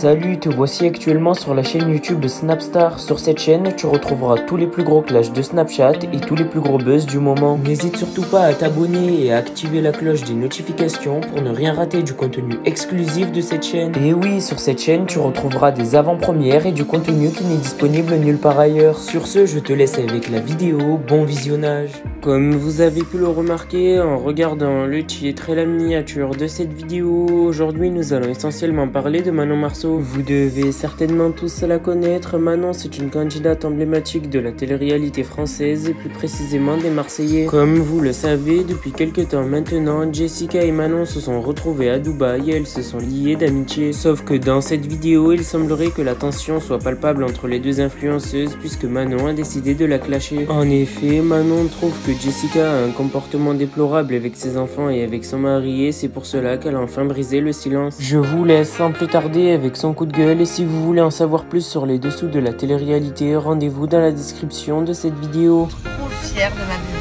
Salut, te voici actuellement sur la chaîne YouTube de Snapstar. Sur cette chaîne, tu retrouveras tous les plus gros clashs de Snapchat et tous les plus gros buzz du moment. N'hésite surtout pas à t'abonner et à activer la cloche des notifications pour ne rien rater du contenu exclusif de cette chaîne. Et oui, sur cette chaîne, tu retrouveras des avant-premières et du contenu qui n'est disponible nulle part ailleurs. Sur ce, je te laisse avec la vidéo. Bon visionnage. Comme vous avez pu le remarquer en regardant le titre et la miniature de cette vidéo, aujourd'hui nous allons essentiellement parler de Manon Marceau. Vous devez certainement tous la connaître. Manon, c'est une candidate emblématique de la télé-réalité française et plus précisément des Marseillais. Comme vous le savez, depuis quelques temps maintenant, Jessica et Manon se sont retrouvées à Dubaï et elles se sont liées d'amitié. Sauf que dans cette vidéo, il semblerait que la tension soit palpable entre les deux influenceuses puisque Manon a décidé de la clasher. En effet, Manon trouve que Jessica a un comportement déplorable avec ses enfants et avec son mari et c'est pour cela qu'elle a enfin brisé le silence. Je vous laisse sans plus tarder avec son coup de gueule et si vous voulez en savoir plus sur les dessous de la télé-réalité, rendez-vous dans la description de cette vidéo. Trop fière de ma bébé.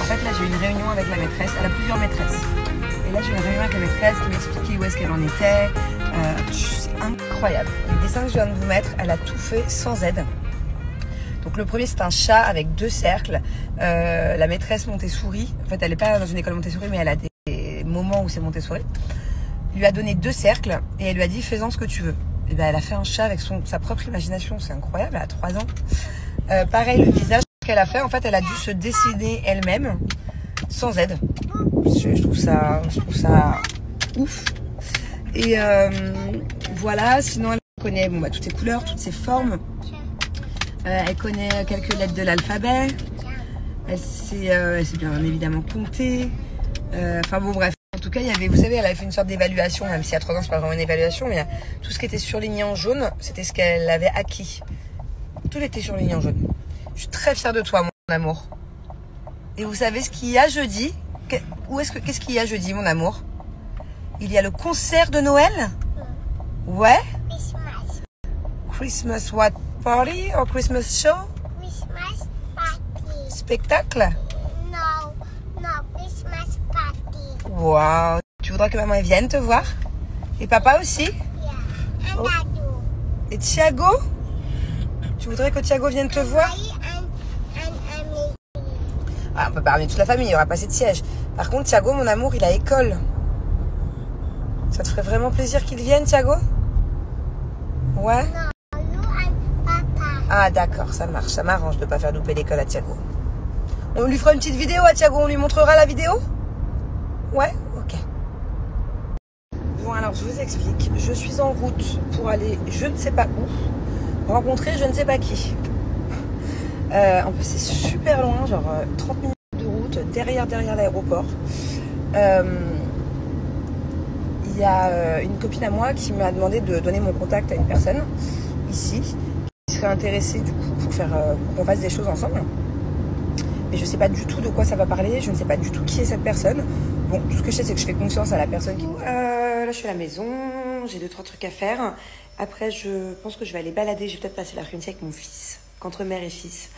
En fait là j'ai eu une réunion avec la maîtresse, elle a plusieurs maîtresses. Et là j'ai eu une réunion avec la maîtresse qui m'expliquait où est-ce qu'elle en était. C'est incroyable. Les dessins que je viens de vous mettre, elle a tout fait sans aide. Donc le premier c'est un chat avec 2 cercles. La maîtresse Montessori, en fait elle n'est pas dans une école Montessori mais elle a des moments où c'est Montessori. Lui a donné 2 cercles et elle lui a dit fais-en ce que tu veux. Et ben elle a fait un chat avec sa propre imagination, c'est incroyable, elle a 3 ans. Pareil le visage qu'elle a fait, en fait elle a dû se dessiner elle-même sans aide. Je trouve ça ouf. Et voilà, sinon elle connaît toutes ses couleurs, toutes ses formes. Elle connaît quelques lettres de l'alphabet. Elle sait bien évidemment compter. Enfin bon bref. En tout cas, il y avait, vous savez, elle avait fait une sorte d'évaluation, même si à 3 ans c'est pas vraiment une évaluation, mais tout ce qui était surligné en jaune, c'était ce qu'elle avait acquis. Tout était surligné en jaune. Je suis très fière de toi, mon amour. Et vous savez ce qu'il y a jeudi? Qu'est-ce qu'il y a jeudi, mon amour? Il y a le concert de Noël? Ouais? Christmas what party or Christmas show? Christmas party. Spectacle? No, Christmas party. Wow. Tu voudrais que maman vienne te voir? Et papa aussi? Yeah. And Oh. Dadu. Et Thiago? Tu voudrais que Thiago vienne te voir? And Ah, on peut pas ramener toute la famille, il n'y aura pas assez de sièges. Par contre, Thiago, mon amour, il a école. Ça te ferait vraiment plaisir qu'il vienne, Thiago? Ouais? No, you and Papa. Ah, d'accord, ça marche. Ça m'arrange de pas faire louper l'école à Thiago. On lui fera une petite vidéo à Thiago, on lui montrera la vidéo? Ouais? Ok. Bon, alors, je vous explique. Je suis en route pour aller je ne sais pas où, rencontrer je ne sais pas qui. En plus, c'est super loin, genre 30 minutes de route, derrière l'aéroport. Il y a une copine à moi qui m'a demandé de donner mon contact à une personne ici qui serait intéressée du coup pour qu'on fasse des choses ensemble. Mais je sais pas du tout de quoi ça va parler, je ne sais pas du tout qui est cette personne. Bon, tout ce que je sais c'est que je fais confiance à la personne qui... là je suis à la maison, j'ai 2-3 trucs à faire. Après je pense que je vais aller balader, je vais peut-être passer l'après-midi avec mon fils, qu'entre mère et fils.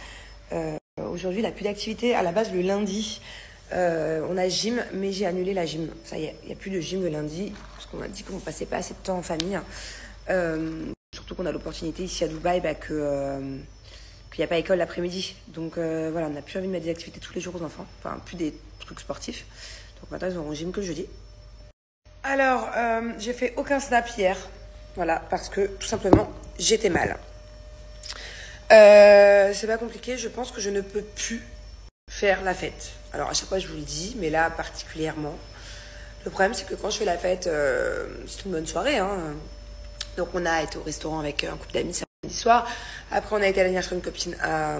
Aujourd'hui il n'a plus d'activité, à la base le lundi. On a gym, mais j'ai annulé la gym. Ça y est, il n'y a plus de gym le lundi, parce qu'on a dit qu'on ne passait pas assez de temps en famille. Surtout qu'on a l'opportunité ici à Dubaï qu'il n'y a pas école l'après-midi. Donc voilà, on n'a plus envie de mettre des activités tous les jours aux enfants. Enfin, plus des trucs sportifs. Donc maintenant, ils auront gym que le jeudi. Alors, j'ai fait aucun snap hier. Voilà, parce que tout simplement, j'étais mal. C'est pas compliqué, je pense que je ne peux plus faire la fête. Alors à chaque fois je vous le dis, mais là particulièrement. Le problème c'est que quand je fais la fête, c'est une bonne soirée. Hein. Donc on a été au restaurant avec un couple d'amis samedi soir. Après on a été à l'anniversaire d'une copine à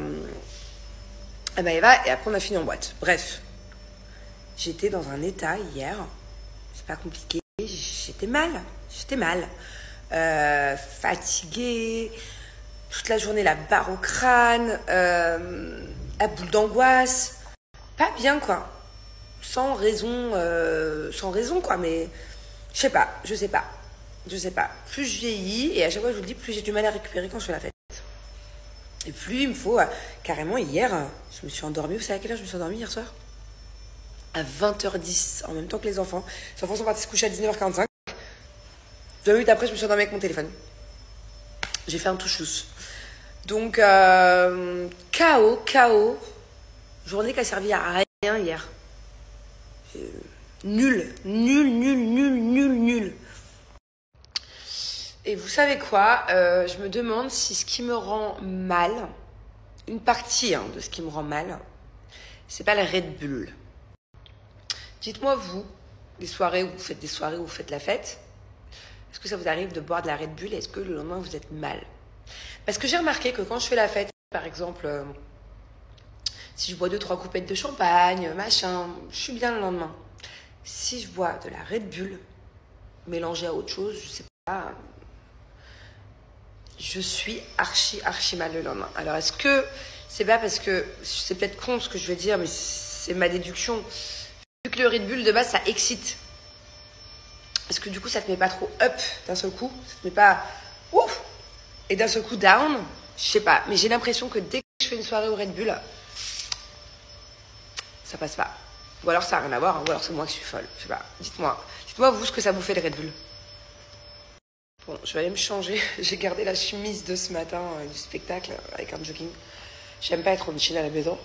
Maëva et après on a fini en boîte. Bref, j'étais dans un état hier. C'est pas compliqué. J'étais mal. Fatiguée. Toute la journée la barre au crâne. À boule d'angoisse, pas bien quoi, sans raison quoi, mais je sais pas, plus je vieillis et à chaque fois je vous le dis, plus j'ai du mal à récupérer quand je fais la fête. Et plus il me faut, carrément hier, je me suis endormie, vous savez à quelle heure je me suis endormie hier soir? À 20h10, en même temps que les enfants. Les enfants sont partis se coucher à 19h45. 2 minutes après, je me suis endormie avec mon téléphone. J'ai fait un touche-touche. Donc, KO. Journée qui a servi à rien hier. Nul. Et vous savez quoi, je me demande si ce qui me rend mal, une partie de ce qui me rend mal, c'est pas le Red Bull. Dites-moi vous, des soirées où vous faites des soirées où vous faites la fête, est-ce que ça vous arrive de boire de la Red Bull et est-ce que le lendemain vous êtes mal? Parce que j'ai remarqué que quand je fais la fête, par exemple, si je bois 2-3 coupettes de champagne, machin, je suis bien le lendemain. Si je bois de la Red Bull mélangée à autre chose, je sais pas, je suis archi mal le lendemain. Alors est-ce que c'est pas parce que, c'est peut-être con ce que je vais dire, mais c'est ma déduction, vu que le Red Bull de base ça excite. Est-ce que du coup ça te met pas trop up d'un seul coup, ça te met pas ouf et d'un seul coup down? Je sais pas, mais j'ai l'impression que dès que je fais une soirée au Red Bull, ça passe pas. Ou alors ça n'a rien à voir, ou alors c'est moi qui suis folle. Je sais pas. Dites-moi vous ce que ça vous fait le Red Bull. Bon, je vais aller me changer. J'ai gardé la chemise de ce matin du spectacle avec un jogging. J'aime pas être en jean à la maison.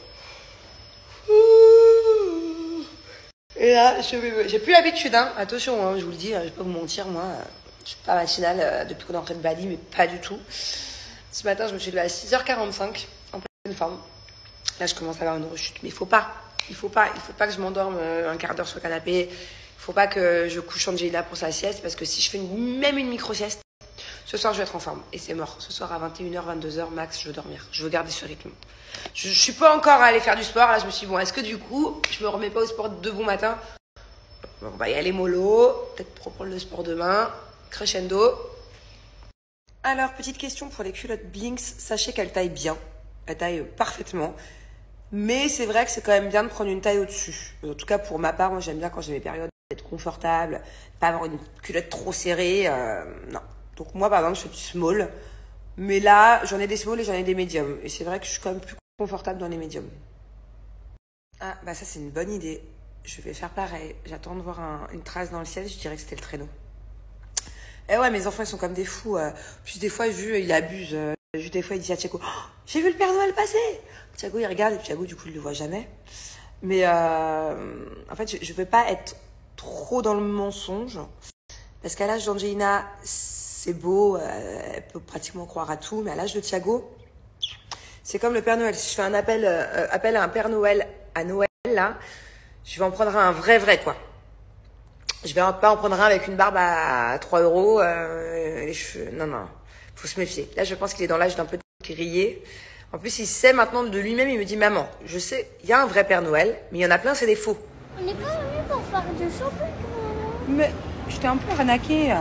Et là, j'ai plus l'habitude, attention, je vous le dis, je vais pas vous mentir, moi, je suis pas matinale depuis qu'on est rentré de Bali, mais pas du tout. Ce matin, je me suis levée à 6h45, en pleine forme. Là, je commence à avoir une rechute, mais il faut pas que je m'endorme un quart d'heure sur le canapé. Il faut pas que je couche Angelina pour sa sieste, parce que si je fais même une micro-sieste, ce soir, je vais être en forme. Et c'est mort. Ce soir, à 21h, 22h, max, je veux dormir. Je veux garder ce rythme. Je suis pas encore allée faire du sport. Là, je me suis dit, bon, est-ce que du coup, je me remets pas au sport de bon matin? Bon, bah, y aller mollo. Peut-être reprendre le sport demain. Crescendo. Alors, petite question pour les culottes Blinks. Sachez qu'elles taillent bien. Elles taillent parfaitement. Mais c'est vrai que c'est quand même bien de prendre une taille au-dessus. En tout cas, pour ma part, moi, j'aime bien quand j'ai mes périodes d'être confortable, pas avoir une culotte trop serrée. Non. Donc moi, par exemple, je fais du small. Mais là, j'en ai des small et j'en ai des médiums. Et c'est vrai que je suis quand même plus confortable dans les médiums. Ah, bah ça, c'est une bonne idée. Je vais faire pareil. J'attends de voir une trace dans le ciel. Je dirais que c'était le traîneau. Eh ouais, mes enfants, ils sont comme des fous. Plus des fois, il abuse. Des fois, il dit à Thiago, oh, j'ai vu le Père Noël passer. Thiago, il regarde. Et Thiago, du coup, il le voit jamais. Mais en fait, je veux pas être trop dans le mensonge. Parce qu'à l'âge d'Angelina, c'est beau, elle peut pratiquement croire à tout, mais à l'âge de Thiago, c'est comme le Père Noël. Si je fais un appel à un Père Noël à Noël, là, je vais en prendre un vrai, quoi. Je vais pas en prendre un avec une barbe à 3 €, les cheveux. Non, faut se méfier. Là, je pense qu'il est dans l'âge d'un peu grillé. En plus, il sait maintenant de lui-même, il me dit, maman, je sais, il y a un vrai Père Noël, mais il y en a plein, c'est des faux. On n'est pas venu pour faire du shopping. Mais je t'ai un peu arnaqué.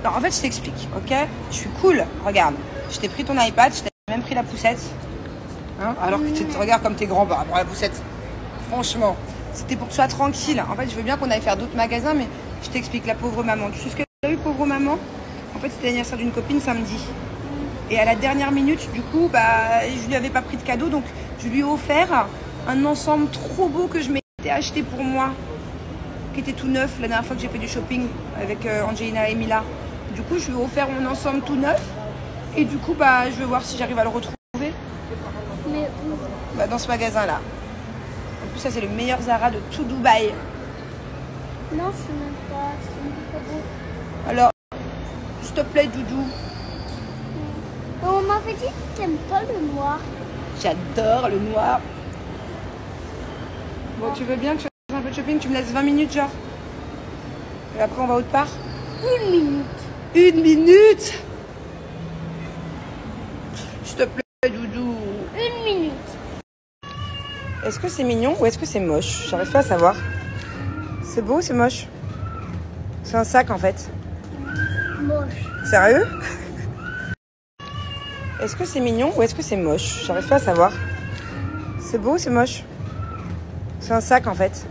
Non, en fait, je t'explique, ok? Je suis cool. Regarde, je t'ai pris ton iPad, je t'ai même pris la poussette. Hein? Alors que tu te regardes comme tes grands bras pour la poussette. Franchement, c'était pour que tu sois tranquille. En fait, je veux bien qu'on aille faire d'autres magasins, mais je t'explique, la pauvre maman. Tu sais ce que t'as eu, pauvre maman? En fait, c'était l'anniversaire d'une copine samedi. Et à la dernière minute, du coup, je lui avais pas pris de cadeau, donc je lui ai offert un ensemble trop beau que je m'étais acheté pour moi, qui était tout neuf la dernière fois que j'ai fait du shopping avec Angelina et Mila. Du coup, je lui ai offert mon ensemble tout neuf. Et du coup, je vais voir si j'arrive à le retrouver. Mais où? Dans ce magasin-là. En plus, ça, c'est le meilleur Zara de tout Dubaï. Non, c'est même pas beau. Alors, s'il te plaît, Doudou. On m'avait dit que t'aimes pas le noir. J'adore le noir. Bon, tu veux bien que je fasse un peu de shopping? Tu me laisses 20 minutes, genre? Et après, on va autre part? 1 minute. 1 minute? S'il te plaît, Doudou. 1 minute. Est-ce que c'est mignon ou est-ce que c'est moche? J'arrive pas à savoir. C'est beau ou c'est moche? C'est un sac, en fait. Moche. Sérieux? Est-ce que c'est mignon ou est-ce que c'est moche? J'arrive pas à savoir. C'est beau ou c'est moche? C'est un sac, en fait.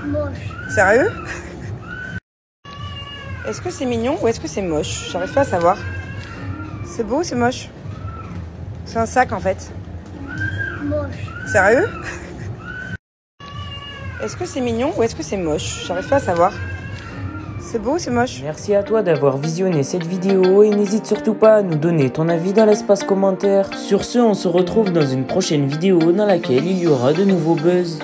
Moche. Sérieux? Est-ce que c'est mignon ou est-ce que c'est moche? J'arrive pas à savoir. C'est beau ou c'est moche? C'est un sac, en fait. Moche. Sérieux? Est-ce que c'est mignon ou est-ce que c'est moche? J'arrive pas à savoir. C'est beau, c'est moche. Merci à toi d'avoir visionné cette vidéo et n'hésite surtout pas à nous donner ton avis dans l'espace commentaire. Sur ce, on se retrouve dans une prochaine vidéo dans laquelle il y aura de nouveaux buzz.